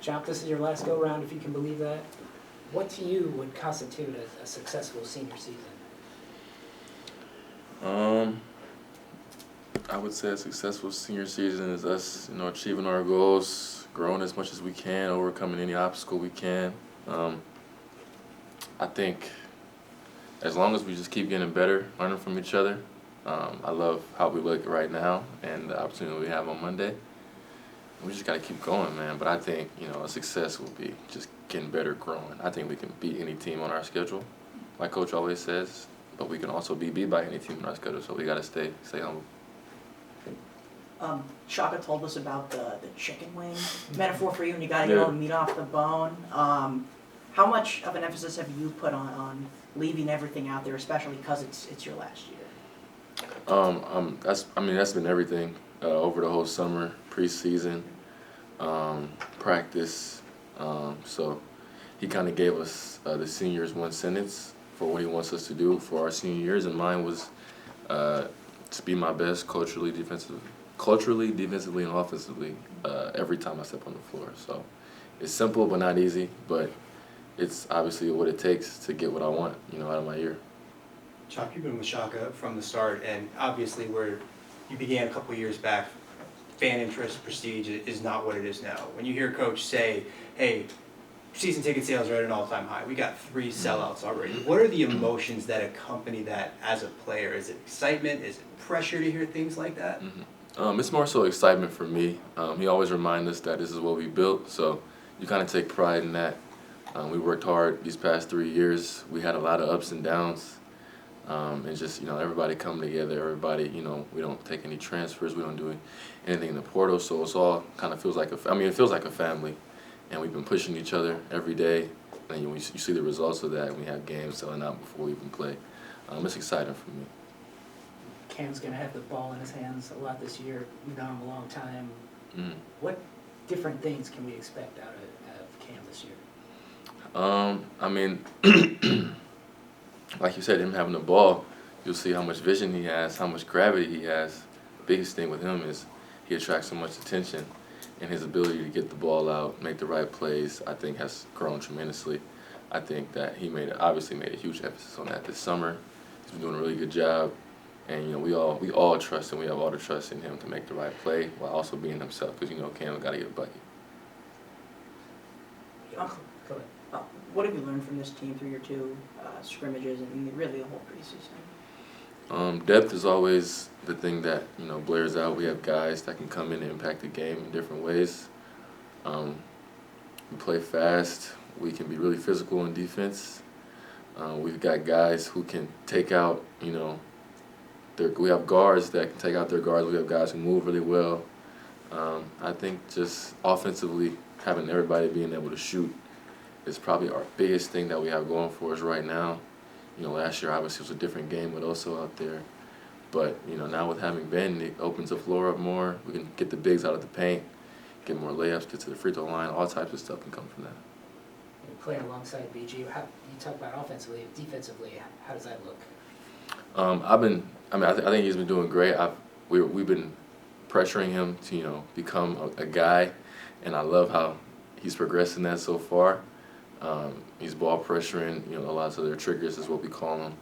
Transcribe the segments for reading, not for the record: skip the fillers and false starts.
Chop, this is your last go-round, if you can believe that. What to you would constitute a successful senior season? I would say a successful senior season is us, achieving our goals, growing as much as we can, overcoming any obstacle we can. I think as long as we just keep getting better, learning from each other. I love how we look right now and the opportunity we have on Monday. We just got to keep going, man. But I think, a success will be just getting better, growing. I think we can beat any team on our schedule, like Coach always says. But we can also be beat by any team on our schedule, so we got to stay humble. Shaka told us about the chicken wing metaphor for you, and you got to get all the meat off the bone. How much of an emphasis have you put on leaving everything out there, especially because it's your last year? That's been everything over the whole summer, preseason, practice. So he kind of gave us the seniors one sentence for what he wants us to do for our senior years, and mine was to be my best culturally, defensively, and offensively every time I step on the floor. So it's simple but not easy, but it's obviously what it takes to get what I want, out of my year. Chop, you've been with Shaka from the start, and obviously where you began a couple of years back, fan interest, prestige is not what it is now. When you hear Coach say, hey, season ticket sales are at an all-time high, we got 3 sellouts already. What are the emotions that accompany that as a player? Is it excitement? Is it pressure to hear things like that? It's more so excitement for me. He always reminds us that this is what we built, so you kind of take pride in that. We worked hard these past 3 years. We had a lot of ups and downs. And just, everybody coming together, everybody, we don't take any transfers, we don't do anything in the portal, so it's all kind of feels like it feels like a family, and we've been pushing each other every day, and you see the results of that. We have games selling out before we even play. It's exciting for me. Cam's going to have the ball in his hands a lot this year. You've known him a long time. What different things can we expect out of Cam this year? Like you said, him having the ball, you'll see how much vision he has, how much gravity he has. The biggest thing with him is he attracts so much attention, and his ability to get the ball out, make the right plays, I think has grown tremendously. I think that he obviously made a huge emphasis on that this summer. He's been doing a really good job, and we all trust him. We have all the trust in him to make the right play while also being himself, because Cam got to get a bucket. Go ahead. What have you learned from this team through your 2 scrimmages and really the whole preseason? Depth is always the thing that blares out. We have guys that can come in and impact the game in different ways. We play fast. We can be really physical in defense. We've got guys who can take out. We have guards that can take out their guards. We have guys who move really well. I think just offensively, having everybody being able to shoot is probably our biggest thing that we have going for us right now. Last year obviously was a different game with Oso out there. But, now with having Ben, it opens the floor up more. We can get the bigs out of the paint, get more layups, get to the free throw line. All types of stuff can come from that. You playing alongside BG, you talk about offensively, defensively, how does that look? I think he's been doing great. We've been pressuring him to, become a guy, and I love how he's progressing that so far. He's ball pressuring, a lot of their triggers is what we call them.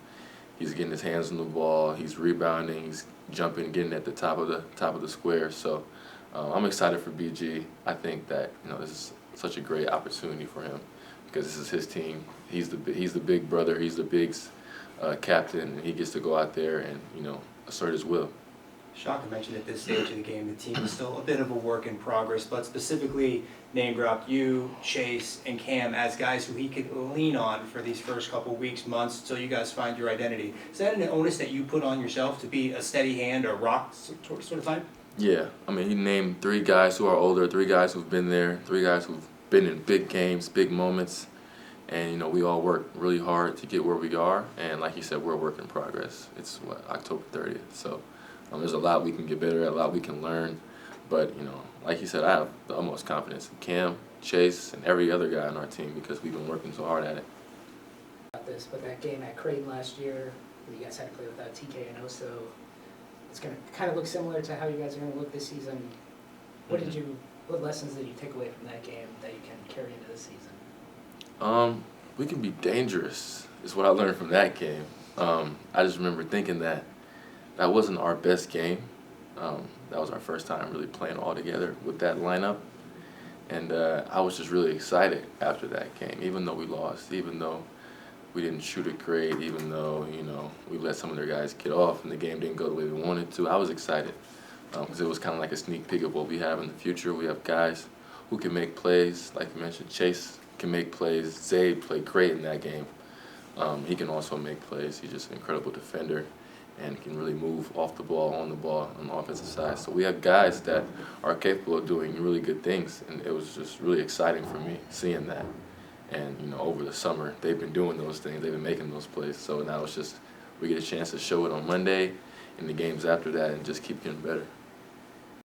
He's getting his hands on the ball. He's rebounding. He's jumping, getting at the top of the square. So I'm excited for BG. I think that this is such a great opportunity for him because this is his team. He's the big brother. He's the bigs captain, and he gets to go out there and assert his will. Shaka mentioned at this stage of the game, the team is still a bit of a work in progress, but specifically name-dropped you, Chase, and Cam as guys who he could lean on for these first couple weeks, months, until you guys find your identity. Is that an onus that you put on yourself to be a steady hand or rock sort of type? Yeah. He named 3 guys who are older, 3 guys who've been there, 3 guys who've been in big games, big moments, and, we all work really hard to get where we are, and like you said, we're a work in progress. It's, October 30th, so... there's a lot we can get better at, a lot we can learn. But, like you said, I have the utmost confidence in Cam, Chase, and every other guy on our team because we've been working so hard at it. But that game at Creighton last year, where you guys had to play without TK and Oso, it's going to kind of look similar to how you guys are going to look this season. What lessons did you take away from that game that you can carry into the season? We can be dangerous, is what I learned from that game. I just remember thinking that wasn't our best game. That was our first time really playing all together with that lineup. And I was just really excited after that game, even though we lost, even though we didn't shoot it great, even though, we let some of their guys get off and the game didn't go the way we wanted to. I was excited because it was kind of like a sneak peek of what we have in the future. We have guys who can make plays. Like you mentioned, Chase can make plays. Zay played great in that game. He can also make plays. He's just an incredible defender and can really move off the ball, on the offensive side. So we have guys that are capable of doing really good things, and it was just really exciting for me seeing that. And, over the summer, they've been doing those things. They've been making those plays. So now it's just we get a chance to show it on Monday and the games after that and just keep getting better.